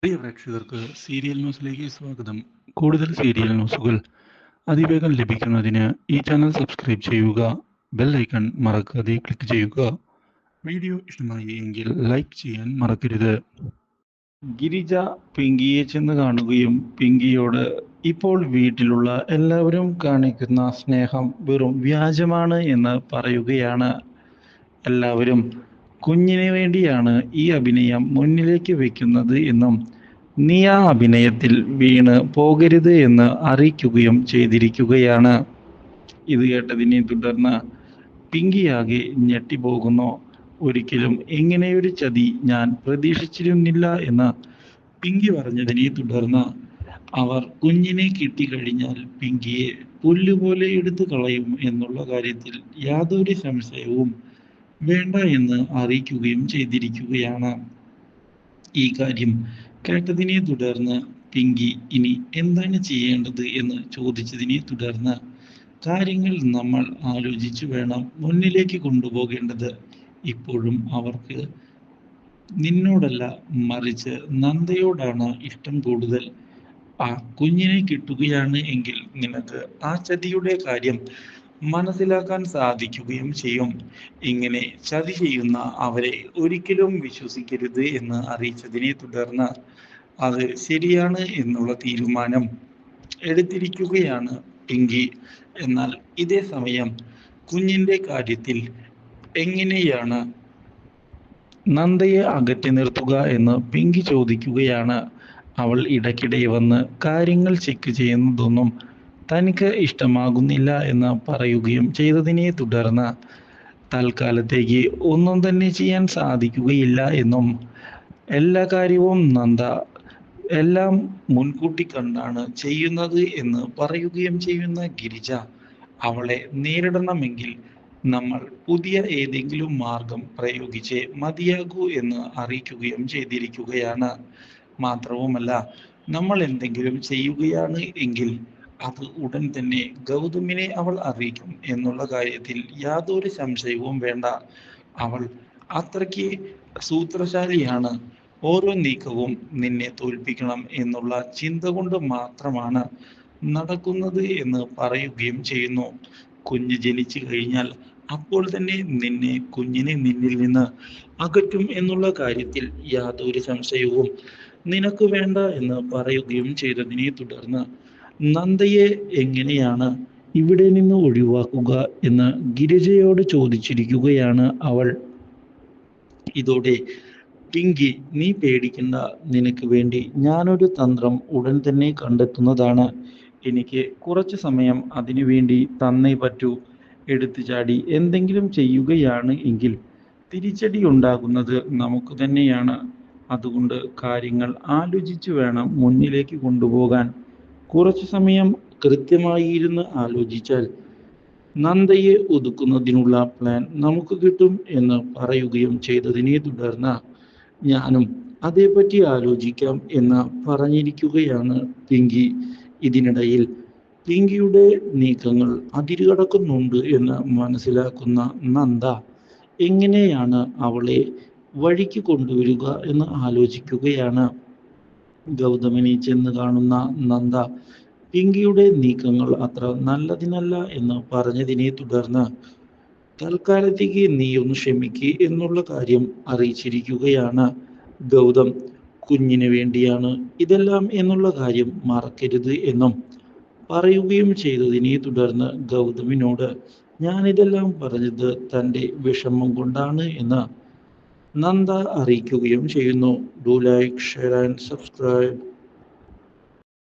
പ്രിയ പ്രേക്ഷകർക്ക് സീരിയൽ ന്യൂസിലേക്ക് സ്വാഗതം. കൂടുതൽ സീരിയൽ ന്യൂസുകൾ അതിവേഗം ലഭിക്കുന്നതിന് ഈ ചാനൽ സബ്സ്ക്രൈബ് ചെയ്യുക. ബെൽ ഐക്കൺ മറക്കാതെ ക്ലിക്ക് ചെയ്യുക. വീഡിയോ ഇഷ്ടമായി എങ്കിൽ ലൈക്ക് ചെയ്യാൻ മറക്കരുത്. ഗിരിജ പിങ്കിയെ ചെന്ന് കാണുകയും പിങ്കിയോട് ഇപ്പോൾ വീട്ടിലുള്ള എല്ലാവരും കാണിക്കുന്ന സ്നേഹം വെറും വ്യാജമാണ് എന്ന് പറയുകയാണ്. എല്ലാവരും കുഞ്ഞിന് വേണ്ടിയാണ് ഈ അഭിനയം മുന്നിലേക്ക് വെക്കുന്നത് എന്നും നീ ആ അഭിനയത്തിൽ വീണ് പോകരുത് എന്ന് അറിയിക്കുകയും ചെയ്തിരിക്കുകയാണ്. ഇത് കേട്ടതിനെ തുടർന്ന് പിങ്കിയാകെ ഞെട്ടിപ്പോകുന്നു. ഒരിക്കലും ഇങ്ങനെയൊരു ചതി ഞാൻ പ്രതീക്ഷിച്ചിരുന്നില്ല എന്ന് പിങ്കി പറഞ്ഞതിനെ തുടർന്ന് അവർ കുഞ്ഞിനെ കിട്ടിക്കഴിഞ്ഞാൽ പിങ്കിയെ പുല്ലുപോലെ എടുത്തു കളയും എന്നുള്ള കാര്യത്തിൽ യാതൊരു സംശയവും വേണ്ട എന്ന് അറിയിക്കുകയും ചെയ്തിരിക്കുകയാണ്. ഈ കാര്യം കേട്ടതിനെ തുടർന്ന് പിങ്കി ഇനി എന്താണ് ചെയ്യേണ്ടത് എന്ന് ചോദിച്ചതിനെ തുടർന്ന് കാര്യങ്ങൾ നമ്മൾ ആലോചിച്ചു വേണം മുന്നിലേക്ക് കൊണ്ടുപോകേണ്ടത്. ഇപ്പോഴും അവർക്ക് നിന്നോടല്ല മറിച്ച് നന്ദയോടാണ് ഇഷ്ടം കൂടുതൽ. ആ കുഞ്ഞിനെ കിട്ടുകയാണ് എങ്കിൽ നിനക്ക് ആ ചതിയുടെ കാര്യം മനസ്സിലാക്കാൻ സാധിക്കുകയും ചെയ്യും. ഇങ്ങനെ ചതി ചെയ്യുന്ന അവരെ ഒരിക്കലും വിശ്വസിക്കരുത് എന്ന് അറിയിച്ചതിനെ തുടർന്ന് അത് ശരിയാണ് എന്നുള്ള തീരുമാനം എടുത്തിരിക്കുകയാണ് പിങ്കി. എന്നാൽ ഇതേ സമയം കുഞ്ഞിന്റെ കാര്യത്തിൽ എങ്ങനെയാണ് നന്ദയെ അകറ്റി നിർത്തുക എന്ന് പിങ്കി ചോദിക്കുകയാണ്. അവൾ ഇടയ്ക്കിടെ വന്ന് കാര്യങ്ങൾ ചെക്ക് ചെയ്യുന്നതൊന്നും തനിക്ക് ഇഷ്ടമാകുന്നില്ല എന്ന് പറയുകയും ചെയ്തതിനെ തുടർന്ന് തൽക്കാലത്തേക്ക് ഒന്നും തന്നെ ചെയ്യാൻ സാധിക്കുകയില്ല എന്നും എല്ലാ കാര്യവും നന്ദ എല്ലാം മുൻകൂട്ടി കണ്ടാണ് ചെയ്യുന്നത് എന്ന് പറയുകയും ചെയ്യുന്ന ഗിരിജ അവളെ നേരിടണമെങ്കിൽ നമ്മൾ പുതിയ ഏതെങ്കിലും മാർഗം പ്രയോഗിച്ച് മതിയാകൂ എന്ന് അറിയിക്കുകയും ചെയ്തിരിക്കുകയാണ്. മാത്രവുമല്ല, നമ്മൾ എന്തെങ്കിലും ചെയ്യുകയാണ് എങ്കിൽ അത് ഉടൻ തന്നെ ഗൗതമിനെ അവൾ അറിയിക്കും എന്നുള്ള കാര്യത്തിൽ യാതൊരു സംശയവും വേണ്ട. അവൾ അത്രയ്ക്ക് സൂത്രശാലിയാണ്. ഓരോ നീക്കവും നിന്നെ തോൽപ്പിക്കണം എന്നുള്ള ചിന്ത കൊണ്ട് മാത്രമാണ് നടക്കുന്നത് എന്ന് പറയുകയും ചെയ്യുന്നു. കുഞ്ഞ് ജനിച്ചു കഴിഞ്ഞാൽ അപ്പോൾ തന്നെ കുഞ്ഞിനെ നിന്നിൽ നിന്ന് അകറ്റും എന്നുള്ള കാര്യത്തിൽ യാതൊരു സംശയവും നിനക്ക് വേണ്ട എന്ന് പറയുകയും ചെയ്തതിനെ തുടർന്ന് നന്ദയെ എങ്ങനെയാണ് ഇവിടെ നിന്ന് ഒഴിവാക്കുക എന്ന് ഗിരിജയോട് ചോദിച്ചിരിക്കുകയാണ് അവൾ. ഇതോടെ പിങ്കി, നീ പേടിക്കണ്ട, നിനക്ക് വേണ്ടി ഞാനൊരു തന്ത്രം ഉടൻ തന്നെ കണ്ടെത്തുന്നതാണ്. എനിക്ക് കുറച്ച് സമയം അതിനു വേണ്ടി തന്നേ പറ്റൂ. എടുത്തു ചാടി എന്തെങ്കിലും ചെയ്യുകയാണ് എങ്കിൽ തിരിച്ചടി ഉണ്ടാകുന്നത് നമുക്ക് തന്നെയാണ്. അതുകൊണ്ട് കാര്യങ്ങൾ ആലോചിച്ചു വേണം മുന്നിലേക്ക് കൊണ്ടുപോകാൻ. കുറച്ചു സമയം കൃത്യമായി ഇരുന്ന് ആലോചിച്ചാൽ നന്ദയെ ഒതുക്കുന്നതിനുള്ള പ്ലാൻ നമുക്ക് കിട്ടും എന്ന് പറയുകയും ചെയ്തതിനെ തുടർന്ന് ഞാനും അതേപറ്റി ആലോചിക്കാം എന്ന് പറഞ്ഞിരിക്കുകയാണ് പിങ്കി. ഇതിനിടയിൽ പിങ്കിയുടെ നീക്കങ്ങൾ അതിരുകടക്കുന്നുണ്ട് എന്ന് മനസ്സിലാക്കുന്ന നന്ദ എങ്ങനെയാണ് അവളെ വഴിക്ക് കൊണ്ടുവരിക എന്ന് ആലോചിക്കുകയാണ്. ഗൗതമിനെ ചെന്ന് കാണുന്ന നന്ദ പിങ്കിയുടെ നീക്കങ്ങൾ അത്ര നല്ലതിനല്ല എന്ന് പറഞ്ഞതിനെ തുടർന്ന് തൽക്കാലത്തേക്ക് നീ ഒന്ന് ക്ഷമിക്ക് എന്നുള്ള കാര്യം അറിയിച്ചിരിക്കുകയാണ്. ഗൗതം കുഞ്ഞിന് വേണ്ടിയാണ് ഇതെല്ലാം എന്നുള്ള കാര്യം മറക്കരുത് എന്നും പറയുകയും ചെയ്തതിനെ തുടർന്ന് ഗൗതമിനോട് ഞാനിതെല്ലാം പറഞ്ഞത് തൻ്റെ വിഷമം കൊണ്ടാണ് എന്ന് നന്ദ അറിയിക്കുകയും ചെയ്യുന്നു. Do like, share and subscribe.